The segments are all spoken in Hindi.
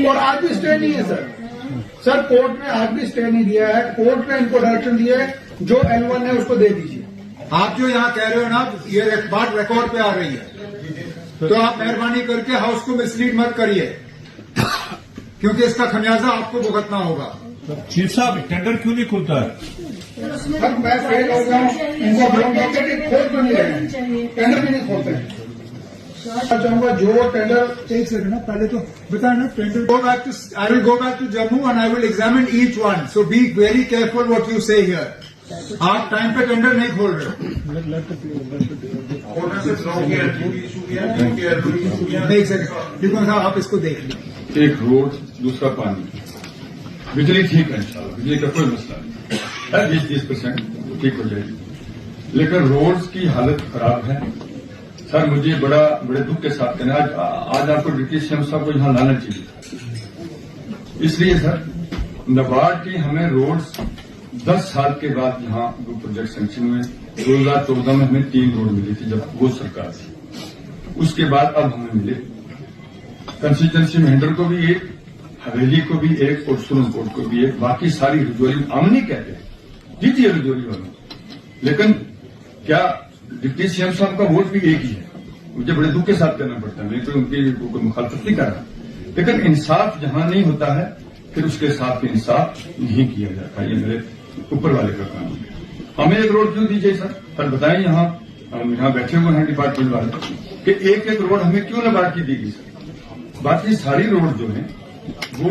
और आज भी स्टे नहीं है सर कोर्ट ने आज भी स्टे नहीं दिया है। कोर्ट ने इनको डायरेक्शन दिया है जो L1 है उसको दे दीजिए। आप जो यहाँ कह रहे हो ना, ये बात रिकॉर्ड पे आ रही है, तो आप मेहरबानी करके हाउस को मिसलीड मत करिए, क्योंकि इसका खमियाजा आपको भुगतना होगा। चीफ साहब, टेंडर क्यों नहीं खुलता है? सर मैं फेल हो गया हूँ, इनको बोलूंगा कि खोल तो नहीं रहे, टेंडर भी नहीं खोलते हैं। चाहूंगा जो टेंडर, एक सेकंड ना, पहले तो बताया ना tender. I will go back to Jammu and I will examine each one, so be very careful what you say here. आप टाइम पे टेंडर नहीं खोल रहे हो। एक सेकंड, देखो साहब आप इसको देख लीजिए। एक रोड, दूसरा पानी, बिजली ठीक है इंशाल्लाह, बिजली का कोई मसला नहीं है, 20% ठीक हो जाएगी, लेकिन रोड्स की हालत खराब है। सर मुझे बड़े दुख के साथ कहना, आज आपको डिप्टी सीएम साहब को यहाँ लाना चाहिए। इसलिए सर नाबार्ड की हमें रोड्स 10 साल के बाद यहाँ दो प्रोजेक्ट सैंक्शन हुए। 2014 में हमें 3 रोड मिली थी जब वो सरकार थी, उसके बाद अब हमें मिले कंस्टिट्यूंसी महेंद्र को भी एक, हवेली को भी एक और सुरनकोट को भी एक, बाकी सारी रजौरी हम नहीं कहते जीतिए रजौरी वालों, लेकिन क्या डिप्टी सीएम साहब का वोट भी एक ही है। मुझे बड़े दुख के साथ कहना पड़ता है, मैं तो उनकी कोई मुखालफत नहीं कर रहा, लेकिन इंसाफ जहां नहीं होता है फिर उसके साथ इंसाफ नहीं किया जाता। ये मेरे ऊपर वाले का काम है। हमें एक रोड क्यों दीजिए सर बताएं, हम यहाँ बैठे हुए हैं डिपार्टमेंट वाले कि एक एक रोड हमें क्यों नाबार्ड की दी गई सर। बाकी सारी रोड जो है वो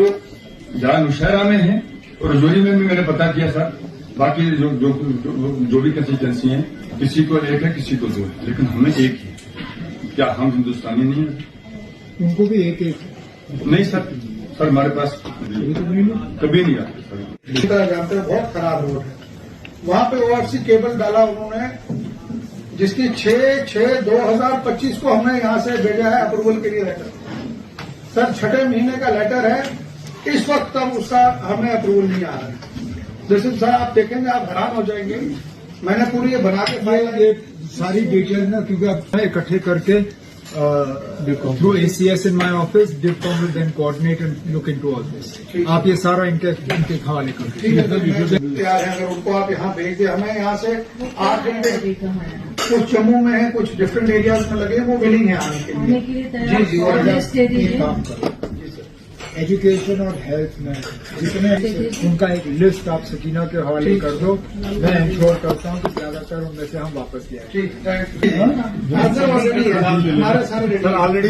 जहाँ नौशहरा में है और रजौरी में भी मैंने पता किया सर, बाकी जो भी कंस्टिट्यूंसी है किसी को एक है किसी को 2 है, लेकिन हमें एक ही है। क्या हम हिंदुस्तानी नहीं है? उनको भी एक नहीं सर हमारे पास कभी नहीं आते सर। जानते हो बहुत खराब रोड है, वहां पे OFC केबल डाला उन्होंने, जिसकी 6/6/2025 को हमने यहां से भेजा है अप्रूवल के लिए लेटर। सर 6ठे महीने का लेटर है, इस वक्त तक उसका हमें अप्रूवल नहीं आ रहा है। जैसे सर आप देखेंगे आप हैरान हो जाएंगे, मैंने पूरी ये बना के ये सारी डिटेल ना, क्योंकि आप इकट्ठे करके through ACS in my office, DIPCOM will then coordinate and look into all this. आप ये सारा इनके हवाले कर तैयार है। अगर उनको आप यहाँ भेज दे, हमें यहाँ से 8 घंटे कुछ जम्मू में है, कुछ डिफरेंट एरियाज में लगे, वो विलिंग है आने के लिए। जी काम करो। एजुकेशन और हेल्थ में जिसमें उनका एक लिस्ट आप सकीना के हवाले कर दो, मैं इंश्योर करता हूँ कि ज्यादातर उनमें से हम वापस ले आए। हमारे सारे ऑलरेडी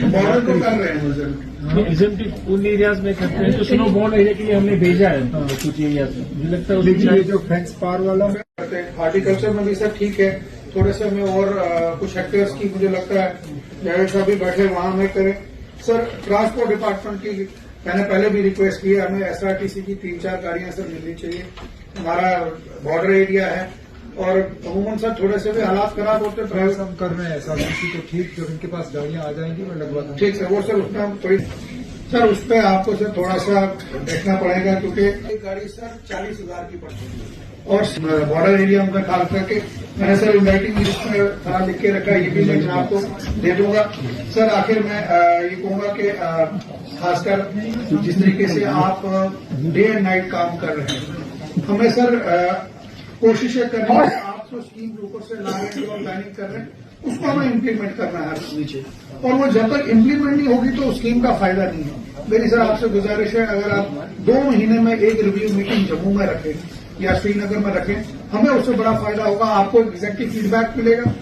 बॉर्डर को कर रहे हैं एग्जेम्प्टिव उन एरियाज में करते हैं, तो स्नो बॉर्ड एरिया के लिए हमने भेजा है कुछ एरियाज में। मुझे लगता है लेकिन ये जो फेंस पार वाला हॉर्टिकल्चर में भी सर ठीक है, थोड़े से हमें और कुछ हेक्टेयर्स की मुझे लगता है जावेद साहब भी बैठे वहां में करें। सर ट्रांसपोर्ट डिपार्टमेंट की मैंने पहले भी रिक्वेस्ट की है, हमें SRTC की 3-4 गाड़ियां सर मिलनी चाहिए। हमारा बॉर्डर एरिया है और अमूमन सर थोड़े से भी हालात खराब होते हैं। प्राइवेट हम कर रहे हैं SRTC तो ठीक, जब उनके पास गाड़ियां आ जाएंगी मैं लगवा ठीक सर, वो सर उसमें हम थोड़ी सर उस पर आपको सर थोड़ा सा देखना पड़ेगा, क्योंकि एक गाड़ी सर 40,000 की पड़ती है और बॉर्डर एरिया में खास करके मैंने सर इन्वाइटिंग लिस्ट में सारा लिख के रखा है, ये भी मैं आपको दे दूंगा। सर आखिर मैं ये कहूंगा कि खासकर जिस तरीके से आप डे एंड नाइट काम कर रहे हैं, हमें सर कोशिशें करनी है। आप जो स्कीम के ऊपर से ला रहे हैं और प्लानिंग कर रहे हैं, उसको हमें इम्प्लीमेंट करना है नीचे, और वो जब तक इम्प्लीमेंट नहीं होगी तो उस स्कीम का फायदा नहीं है। मेरी सर आपसे गुजारिश है, अगर आप 2 महीने में एक रिव्यू मीटिंग जम्मू में रखें या श्रीनगर में रखें, हमें उससे बड़ा फायदा होगा। आपको एग्जैक्टिव फीडबैक मिलेगा,